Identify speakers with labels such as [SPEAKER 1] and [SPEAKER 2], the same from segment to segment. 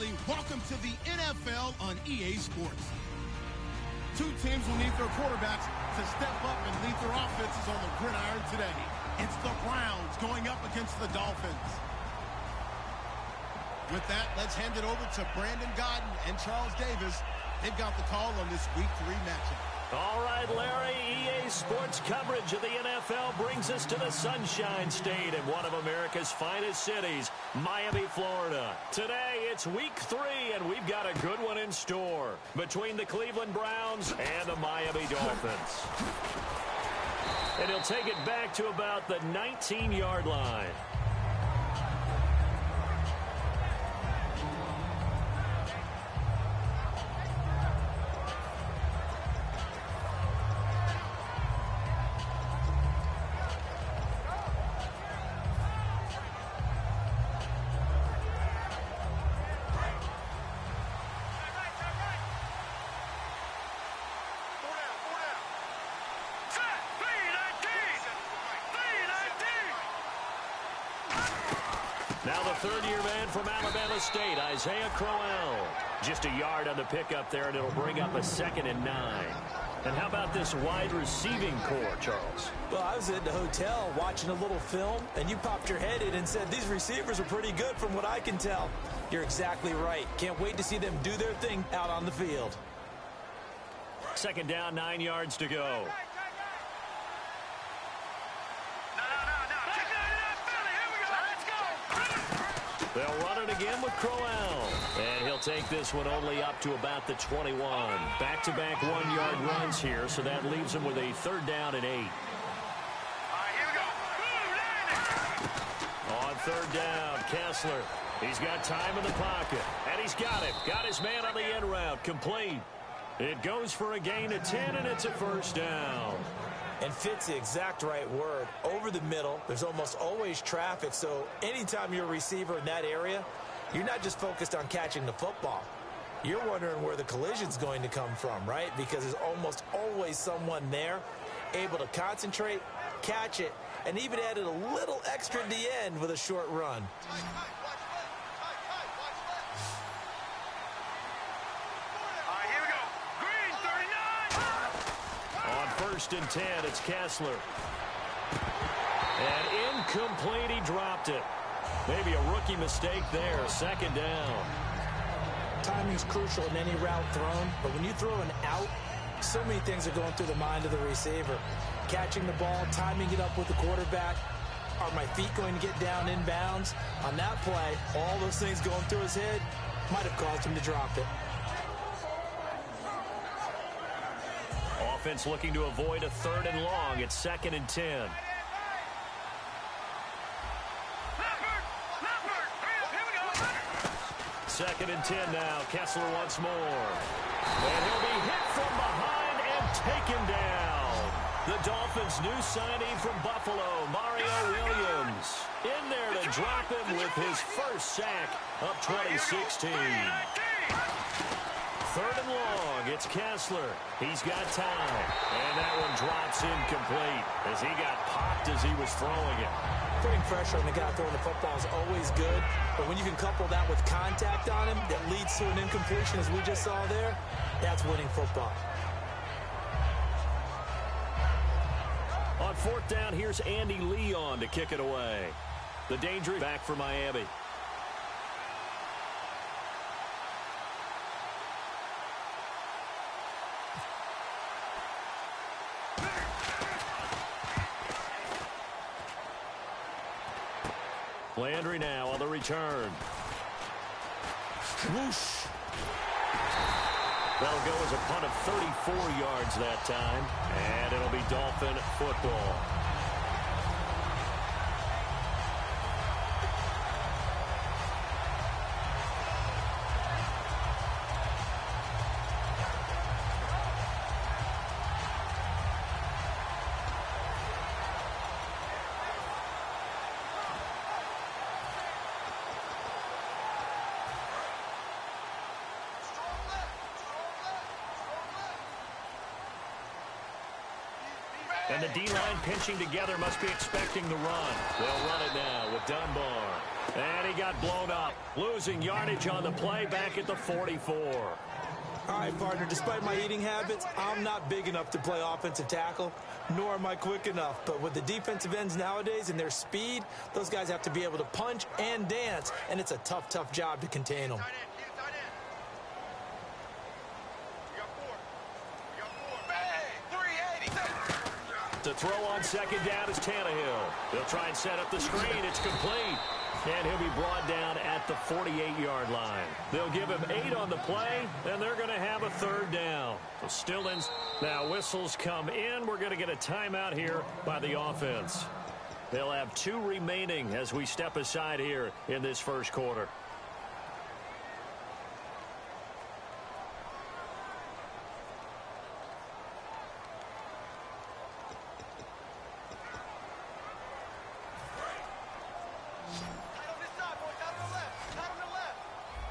[SPEAKER 1] finally, welcome to the NFL on EA Sports. Two teams will need their quarterbacks to step up and lead their offenses on the gridiron today. It's the Browns going up against the Dolphins. With that, let's hand it over to Brandon Godden and Charles Davis. They've got the call on this Week 3 matchup.
[SPEAKER 2] All right, Larry, EA Sports coverage of the NFL brings us to the Sunshine State in one of America's finest cities, Miami, Florida. Today, it's Week 3, and we've got a good one in store between the Cleveland Browns and the Miami Dolphins. And he'll take it back to about the 19-yard line. Now the third-year man from Alabama State, Isaiah Crowell. Just a yard on the pickup there, and it'll bring up a 2nd and 9. And how about this wide receiving core, Charles?
[SPEAKER 3] Well, I was at the hotel watching a little film, and you popped your head in and said, these receivers are pretty good from what I can tell. You're exactly right. Can't wait to see them do their thing out on the field.
[SPEAKER 2] 2nd down, 9 yards to go. They'll run it again with Crowell. And he'll take this one only up to about the 21. Back-to-back 1-yard runs here, so that leaves him with a 3rd down and 8. On 3rd down, Kessler. He's got time in the pocket. And he's got it. Got his man on the end route. Complete. It goes for a gain of 10, and it's a 1st down.
[SPEAKER 3] And fits the exact right word. Over the middle, there's almost always traffic, so anytime you're a receiver in that area, you're not just focused on catching the football. You're wondering where the collision's going to come from, right? Because there's almost always someone there able to concentrate, catch it, and even added a little extra at the end with a short run.
[SPEAKER 2] First and 10, it's Kessler. And incomplete, he dropped it. Maybe a rookie mistake there, 2nd down.
[SPEAKER 3] Timing's crucial in any route thrown, but when you throw an out, so many things are going through the mind of the receiver. Catching the ball, timing it up with the quarterback. Are my feet going to get down in bounds? On that play, all those things going through his head might have caused him to drop it.
[SPEAKER 2] Offense looking to avoid a 3rd and long. It's 2nd and 10. Second and 10 now. Kessler once more. And he'll be hit from behind and taken down. The Dolphins' new signee from Buffalo, Mario Williams. In there to drop him with his first sack of 2016. 3rd and long, it's Kessler. He's got time. And that one drops incomplete as he got popped as he was throwing it.
[SPEAKER 3] Putting pressure on the guy throwing the football is always good, but when you can couple that with contact on him that leads to an incompletion, as we just saw there, that's winning football.
[SPEAKER 2] On 4th down, here's Andy Leon to kick it away. The danger back for Miami. Landry now on the return. Whoosh. That'll go as a punt of 34 yards that time. And it'll be Dolphin football. And the D-line pinching together must be expecting the run. They'll run it now with Dunbar. And he got blown up, losing yardage on the play back at the 44.
[SPEAKER 3] All right, partner, despite my eating habits, I'm not big enough to play offensive tackle, nor am I quick enough. But with the defensive ends nowadays and their speed, those guys have to be able to punch and dance, and it's a tough, tough job to contain them.
[SPEAKER 2] To throw on second down is Tannehill. They'll try and set up the screen. It's complete. And he'll be brought down at the 48-yard line. They'll give him 8 on the play, and they're going to have a third down. So still in. Now whistles come in. We're going to get a timeout here by the offense. They'll have 2 remaining as we step aside here in this first quarter.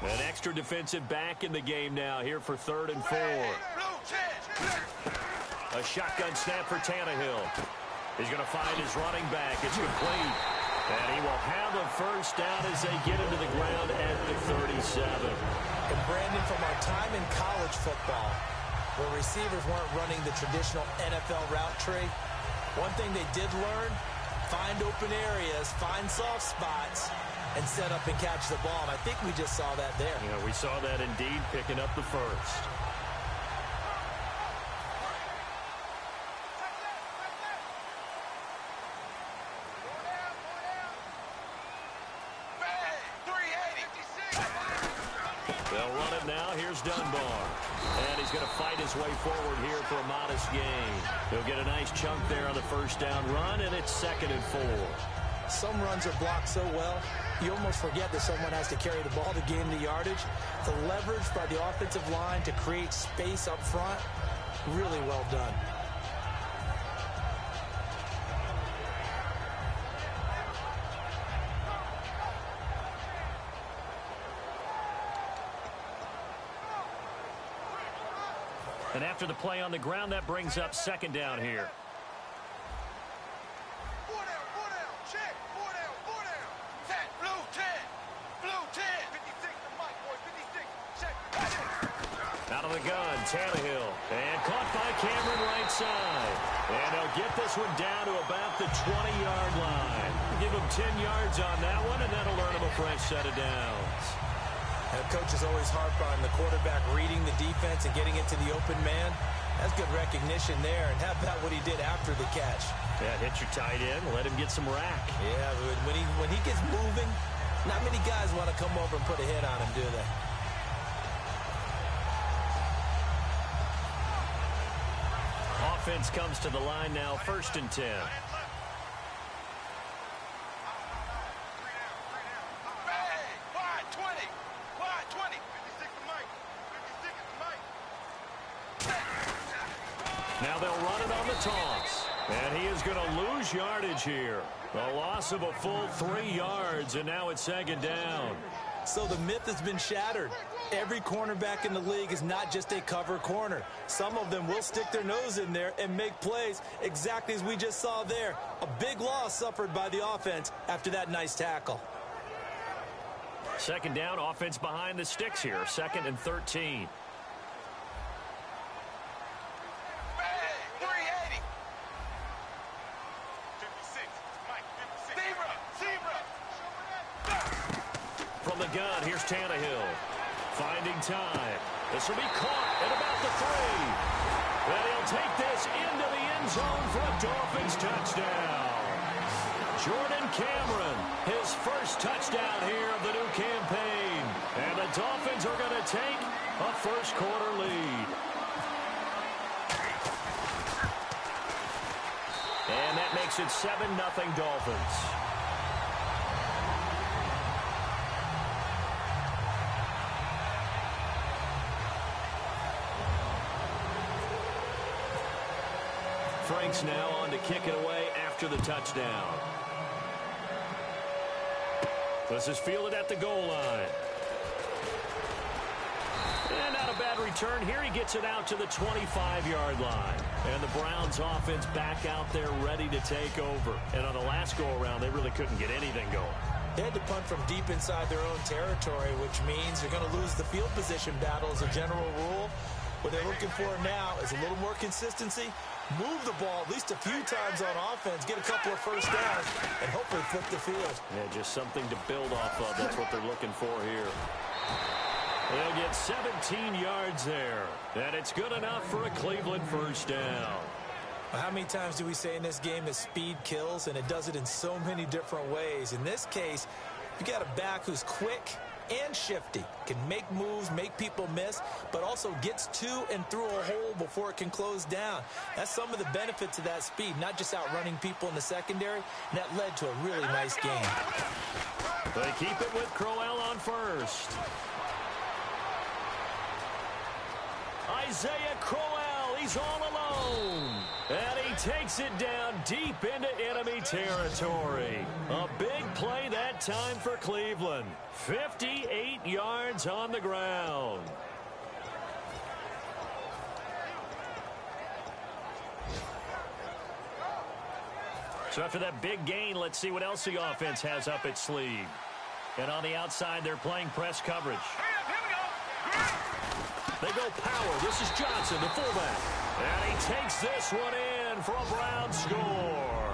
[SPEAKER 2] An extra defensive back in the game now here for 3rd and 4. A shotgun snap for Tannehill. He's going to find his running back. It's complete. And he will have a first down as they get into the ground at the 37.
[SPEAKER 3] And Brandon, from our time in college football, where receivers weren't running the traditional NFL route tree, one thing they did learn, find open areas, find soft spots, and set up and catch the ball. And I think we just saw that there.
[SPEAKER 2] Yeah, we saw that indeed, picking up the first. They'll run it now. Here's Dunbar. And he's going to fight his way forward here for a modest gain. He'll get a nice chunk there on the first down run, and it's 2nd and 4.
[SPEAKER 3] Some runs are blocked so well, you almost forget that someone has to carry the ball to gain the yardage. The leverage by the offensive line to create space up front, really well done.
[SPEAKER 2] And after the play on the ground, that brings up 2nd down here. Out of the gun, Tannehill. And caught by Cameron right side. And they'll get this one down to about the 20-yard line. Give him 10 yards on that one, and that'll earn him a fresh set of downs.
[SPEAKER 3] And coaches always harp on the quarterback reading the defense and getting into the open man. That's good recognition there. And how about what he did after the catch?
[SPEAKER 2] Yeah, hit your tight end, let him get some rack.
[SPEAKER 3] Yeah, but when he gets moving, not many guys want to come over and put a hit on him, do they?
[SPEAKER 2] Offense comes to the line now, 1st and 10. Now they'll run it on the toss. And he is going to lose yardage here. A loss of a full 3 yards, and now it's 2nd down.
[SPEAKER 3] So the myth has been shattered. Every cornerback in the league is not just a cover corner. Some of them will stick their nose in there and make plays exactly as we just saw there. A big loss suffered by the offense after that nice tackle.
[SPEAKER 2] 2nd down, offense behind the sticks here. 2nd and 13. From the gun, here's Tannehill. Finding time. This will be caught at about the 3. And he'll take this into the end zone for a Dolphins touchdown. Jordan Cameron, his first touchdown here of the new campaign. And the Dolphins are going to take a first quarter lead. And that makes it 7-0 Dolphins. Frank's now on to kick it away after the touchdown. This is fielded at the goal line. And out a bad return here. He gets it out to the 25-yard line. And the Browns offense back out there ready to take over. And on the last go-around, they really couldn't get anything going.
[SPEAKER 3] They had to punt from deep inside their own territory, which means they're going to lose the field position battle as a general rule. What they're looking for now is a little more consistency, move the ball at least a few times on offense, get a couple of first downs, and hopefully flip the field.
[SPEAKER 2] Yeah, just something to build off of. That's what they're looking for here. They'll get 17 yards there, and it's good enough for a Cleveland first down.
[SPEAKER 3] How many times do we say in this game that speed kills, and it does it in so many different ways? In this case, you got a back who's quick and shifty, can make moves, make people miss, but also gets to and through a hole before it can close down. That's some of the benefits of that speed, not just outrunning people in the secondary, and that led to a really nice game.
[SPEAKER 2] They keep it with Crowell on first. Isaiah Crowell, he's all alone. And he takes it down deep into enemy territory. A big play that time for Cleveland. 58 yards on the ground. So after that big gain, let's see what else the offense has up its sleeve. And on the outside, they're playing press coverage. They go power. This is Johnson, the fullback. And he takes this one in for a Brown score.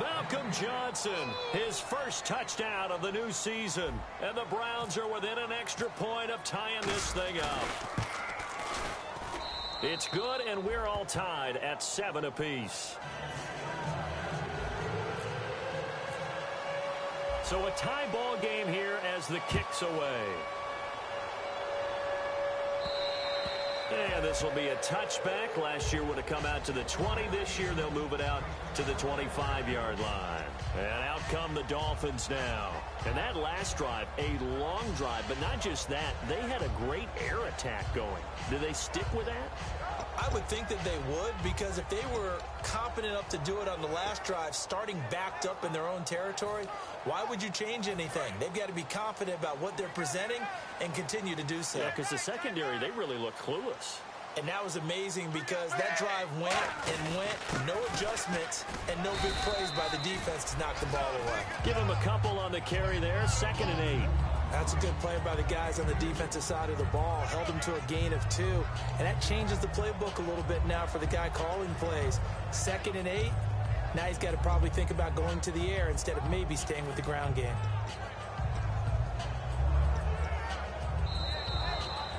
[SPEAKER 2] Malcolm Johnson, his first touchdown of the new season. And the Browns are within an extra point of tying this thing up. It's good, and we're all tied at 7 apiece. So a tie ball game here as the kick's away. And this will be a touchback. Last year would have come out to the 20. This year they'll move it out to the 25-yard line. And out come the Dolphins now. And that last drive, a long drive, but not just that. They had a great air attack going. Do they stick with that?
[SPEAKER 3] I would think that they would, because if they were confident enough to do it on the last drive, starting backed up in their own territory, why would you change anything? They've got to be confident about what they're presenting and continue to do so.
[SPEAKER 2] Yeah, because the secondary, they really look clueless.
[SPEAKER 3] And that was amazing because that drive went and went, no adjustments, and no big plays by the defense to knock the ball away.
[SPEAKER 2] Give them a couple on the carry there, 2nd and 8.
[SPEAKER 3] That's a good play by the guys on the defensive side of the ball. Held them to a gain of 2. And that changes the playbook a little bit now for the guy calling plays. 2nd and 8. Now he's got to probably think about going to the air instead of maybe staying with the ground game.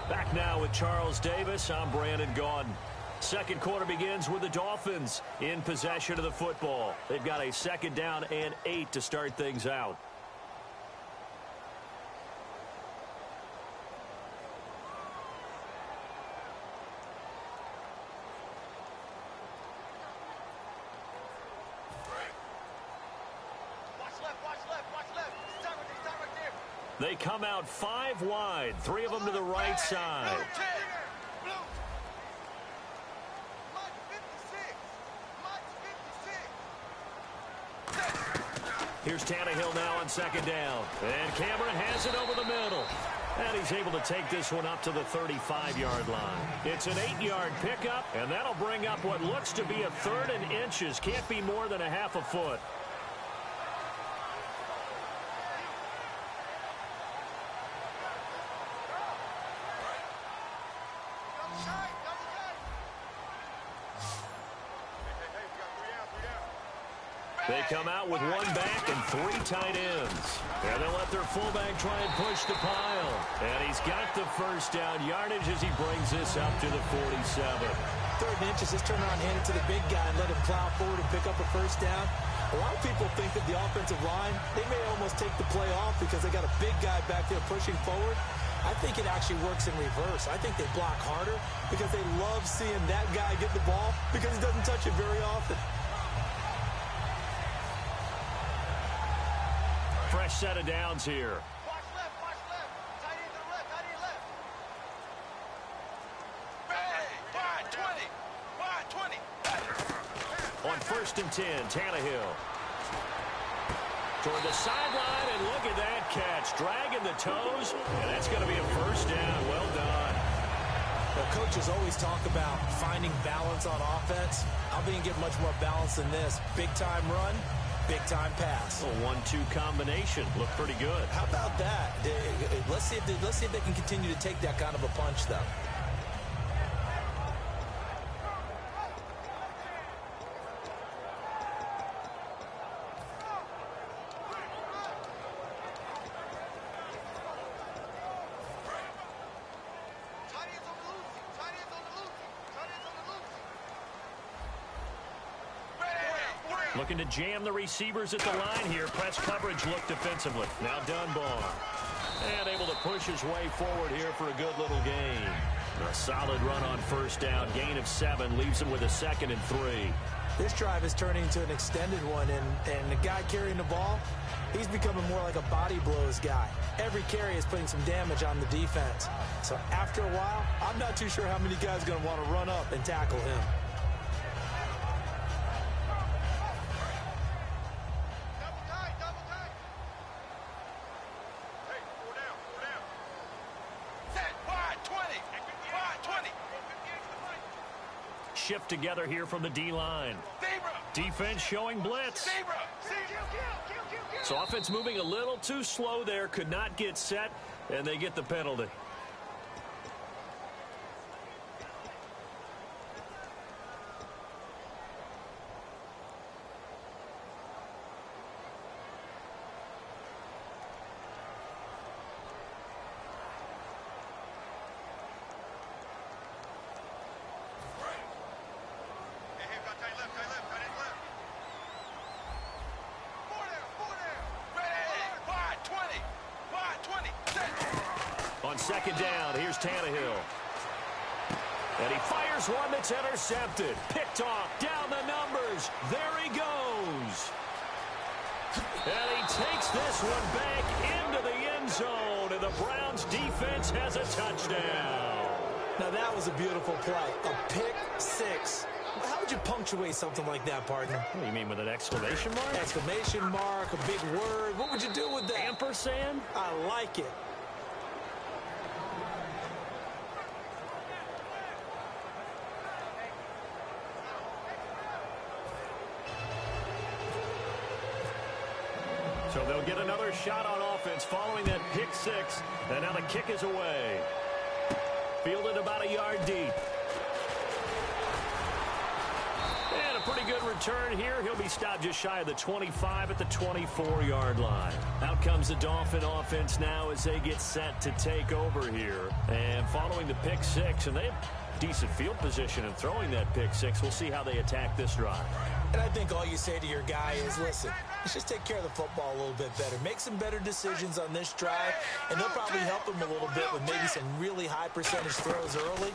[SPEAKER 2] Back now with Charles Davis. I'm Brandon Gaudin. Second quarter begins with the Dolphins in possession of the football. They've got a 2nd down and 8 to start things out. They come out 5 wide, 3 of them to the right side. Here's Tannehill now on 2nd down. And Cameron has it over the middle. And he's able to take this one up to the 35-yard line. It's an 8-yard pickup, and that'll bring up what looks to be a 3rd and inches. Can't be more than a half a foot. They come out with 1 back and 3 tight ends. And they'll let their fullback try and push the pile. And he's got the first down yardage as he brings this up to the 47.
[SPEAKER 3] 3rd and inches, just turn around, hand it to the big guy and let him plow forward and pick up a first down. A lot of people think that the offensive line, they may almost take the play off because they got a big guy back there pushing forward. I think it actually works in reverse. I think they block harder because they love seeing that guy get the ball because he doesn't touch it very often.
[SPEAKER 2] Fresh set of downs here.
[SPEAKER 4] Watch left, tight end to the left, tight end left. Wide 20.
[SPEAKER 2] On 1st and 10, Tannehill. Toward the sideline, and look at that catch. Dragging the toes, and that's going to be a first down. Well done.
[SPEAKER 3] coaches always talk about finding balance on offense. I'm going to get much more balance than this. Big-time run, big-time pass.
[SPEAKER 2] A 1-2 combination. Looked pretty good.
[SPEAKER 3] How about that? Let's see if they can continue to take that kind of a punch, though.
[SPEAKER 2] Looking to jam the receivers at the line here. Press coverage look defensively. Now Dunbar. And able to push his way forward here for a good little gain. A solid run on first down. Gain of 7 leaves him with a 2nd and 3.
[SPEAKER 3] This drive is turning into an extended one, and the guy carrying the ball, he's becoming more like a body blows guy. Every carry is putting some damage on the defense. So after a while, I'm not too sure how many guys are going to want to run up and tackle him.
[SPEAKER 2] Shift together here from the D-line. Defense showing blitz. So offense moving a little too slow there. Could not get set, and they get the penalty. On second down, here's Tannehill. And he fires one that's intercepted. Picked off, down the numbers. There he goes. And he takes this one back into the end zone. And the Browns defense has a touchdown.
[SPEAKER 3] Now that was a beautiful play. A pick 6. How would you punctuate something like that, partner?
[SPEAKER 2] What do you mean, with an exclamation mark?
[SPEAKER 3] Exclamation mark, a big word. What would you do with that?
[SPEAKER 2] Ampersand?
[SPEAKER 3] I like it.
[SPEAKER 2] So they'll get another shot on offense following that pick 6. And now the kick is away. Fielded about a yard deep. And a pretty good return here. He'll be stopped just shy of the 25 at the 24-yard line. Out comes the Dolphin offense now as they get set to take over here. And following the pick 6, and they have decent field position in throwing that pick 6. We'll see how they attack this drive.
[SPEAKER 3] And I think all you say to your guy is, listen, let's just take care of the football a little bit better. Make some better decisions on this drive, and they'll probably help him a little bit with maybe some really high percentage throws early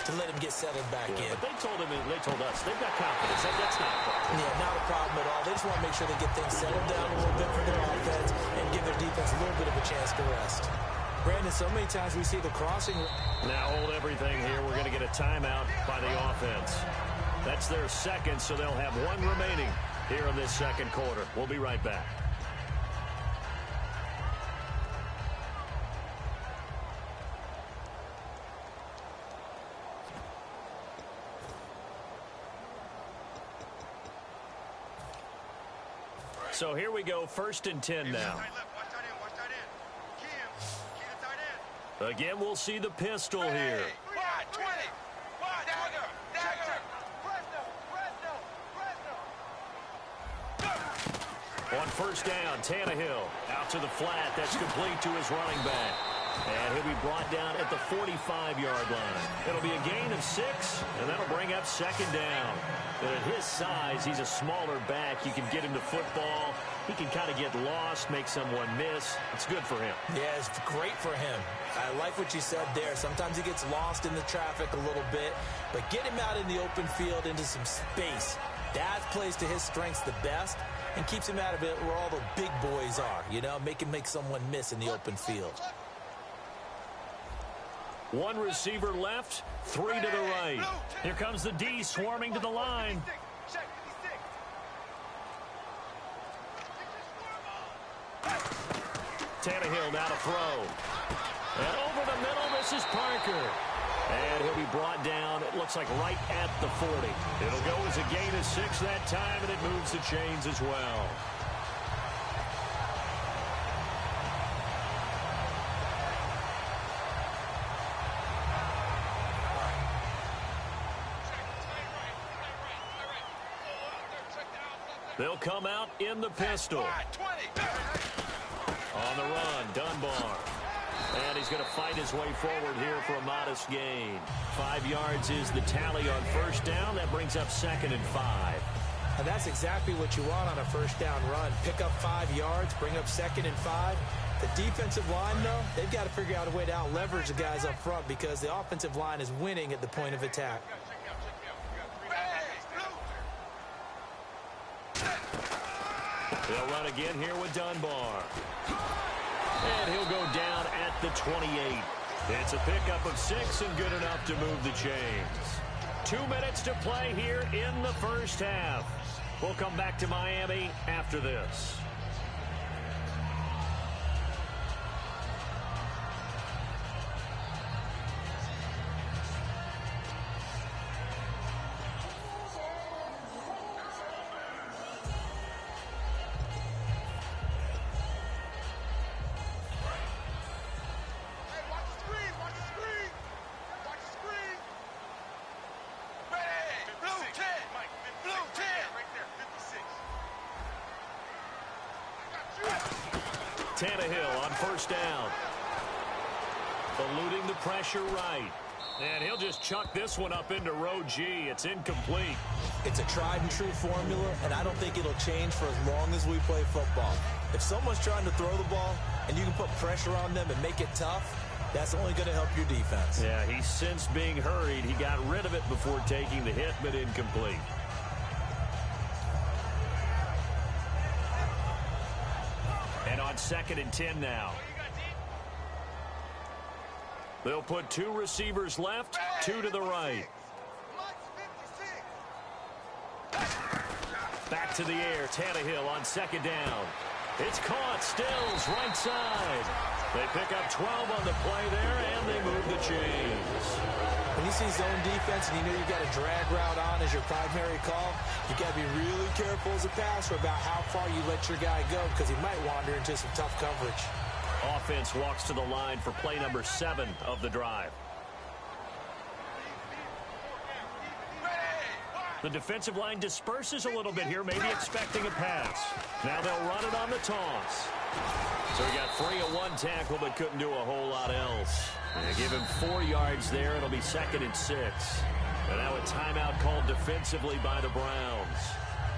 [SPEAKER 3] to let him get settled back in.
[SPEAKER 2] But they told us they've got confidence. That's not a problem.
[SPEAKER 3] Yeah, not a problem at all. They just want to make sure they get things settled down a little bit for their offense and give their defense a little bit of a chance to rest. Brandon, so many times we see the crossing.
[SPEAKER 2] Now hold everything here. We're going to get a timeout by the offense. That's their 2nd, so they'll have 1 remaining here in this 2nd quarter. We'll be right back. So here we go, 1st and 10 now. Again, we'll see the pistol here. On first down, Tannehill out to the flat. That's complete to his running back. And he'll be brought down at the 45-yard line. It'll be a gain of 6, and that'll bring up 2nd down. But at his size, he's a smaller back. You can get him to football. He can kind of get lost, make someone miss. It's good for him.
[SPEAKER 3] Yeah, it's great for him. I like what you said there. Sometimes he gets lost in the traffic a little bit, but get him out in the open field into some space. That plays to his strengths the best and keeps him out of it where all the big boys are, you know, make someone miss in the open field.
[SPEAKER 2] 1 receiver left, 3 to the right. Here comes the D swarming to the line. Tannehill now to throw. And over the middle, this is Parker. And he'll be brought down, it looks like right at the 40. It'll go as a gain of 6 that time, and it moves the chains as well. They'll come out in the pistol. On the run, Dunbar. And he's going to fight his way forward here for a modest gain. 5 yards is the tally on first down. That brings up 2nd and 5.
[SPEAKER 3] And that's exactly what you want on a first down run. Pick up 5 yards, bring up 2nd and 5. The defensive line, though, they've got to figure out a way to out-leverage the guys up front because the offensive line is winning at the point of attack.
[SPEAKER 2] They'll run again here with Dunbar. And he'll go down at the 28. It's a pickup of 6 and good enough to move the chains. 2 minutes to play here in the first half. We'll come back to Miami after this. Tannehill on first down. Eluding the pressure right. And he'll just chuck this one up into row G. It's incomplete.
[SPEAKER 3] It's a tried-and-true formula, and I don't think it'll change for as long as we play football. If someone's trying to throw the ball and you can put pressure on them and make it tough, that's only going to help your defense.
[SPEAKER 2] Yeah, he sensed being hurried. He got rid of it before taking the hit, but incomplete. And on 2nd and 10 now. They'll put 2 receivers left, 2 to the right. Back to the air, Tannehill on 2nd down. It's caught, Stills, right side. They pick up 12 on the play there, and they move the chains.
[SPEAKER 3] When you see zone defense and you know you've got a drag route on as your primary call, you got to be really careful as a passer about how far you let your guy go because he might wander into some tough coverage.
[SPEAKER 2] Offense walks to the line for play number 7 of the drive. The defensive line disperses a little bit here, maybe expecting a pass. Now they'll run it on the toss. So he got free of 1 tackle, but couldn't do a whole lot else. They give him 4 yards there. It'll be 2nd and 6. And now a timeout called defensively by the Browns.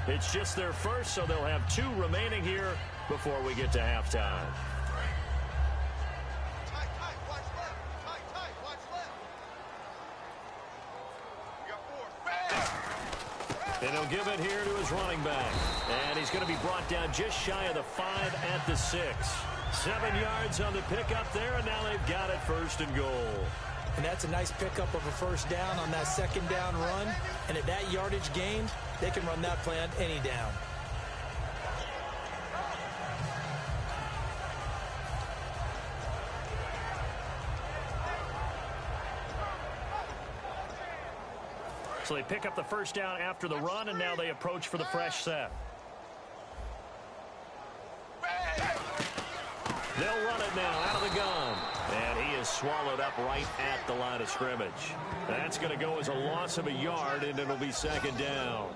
[SPEAKER 2] It's just their first, so they'll have 2 remaining here before we get to halftime. And he'll give it here to his running back. And he's going to be brought down just shy of the 5 at the 6. 7 yards on the pickup there, and now they've got it 1st and goal.
[SPEAKER 3] And that's a nice pickup of a first down on that 2nd down run. And at that yardage gained, they can run that play on any down.
[SPEAKER 2] So they pick up the first down after the run, and now they approach for the fresh set. They'll run it now out of the gun. And he is swallowed up right at the line of scrimmage. That's going to go as a loss of a yard, and it'll be 2nd down.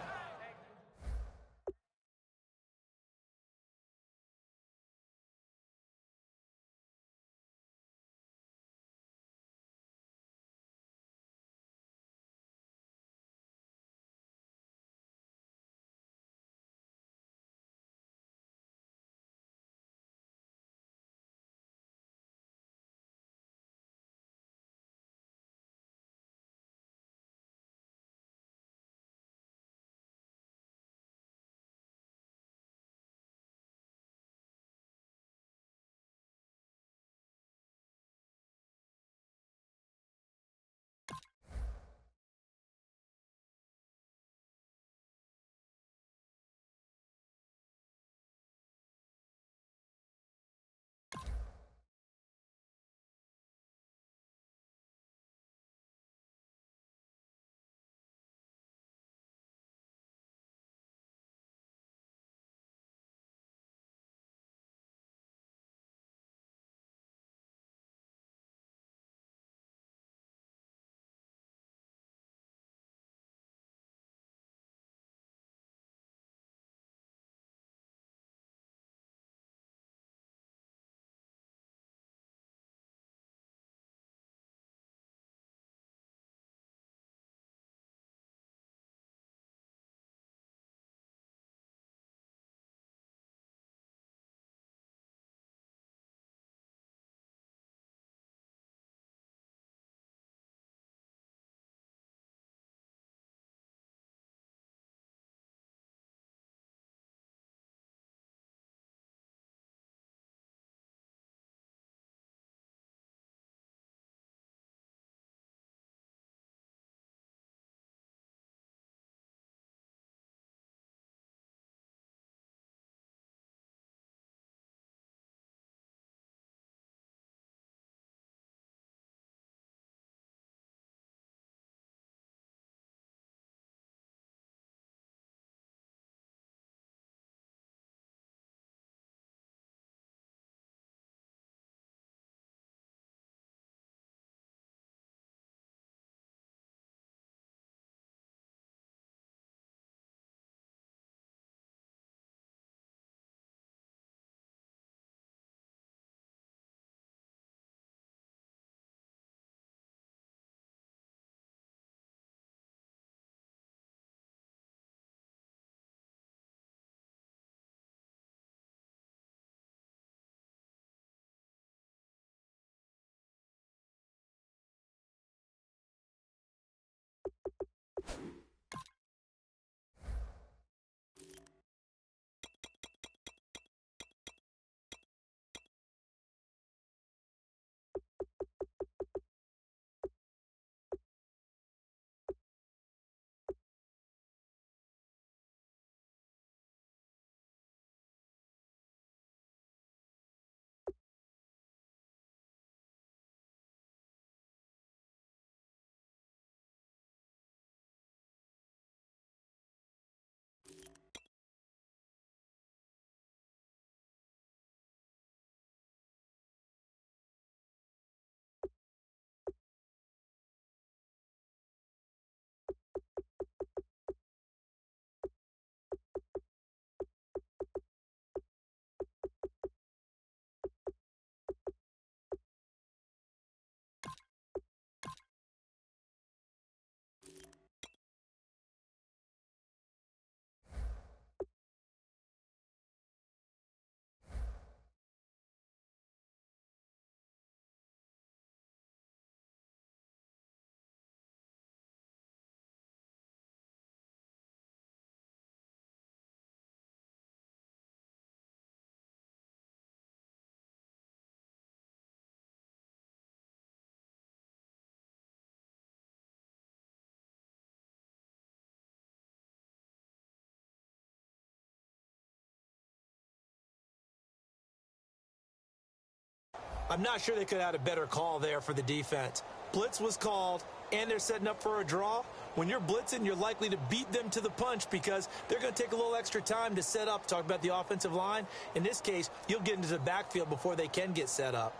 [SPEAKER 3] I'm not sure they could have had a better call there for the defense. Blitz was called, and they're setting up for a draw. When you're blitzing, you're likely to beat them to the punch because they're going to take a little extra time to set up. Talk about the offensive line. In this case, you'll get into the backfield before they can get set up.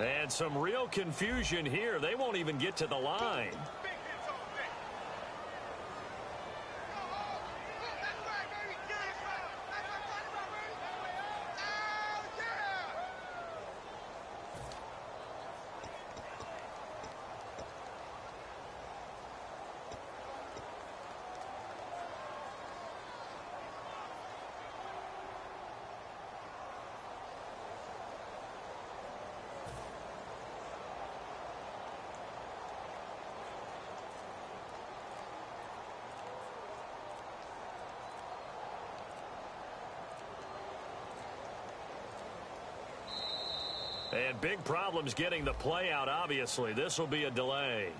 [SPEAKER 2] And some real confusion here. They won't even get to the line. And big problems getting the play out, obviously. This will be a delay.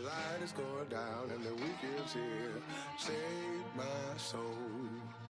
[SPEAKER 5] light is going down and the weekend's here. Save my soul.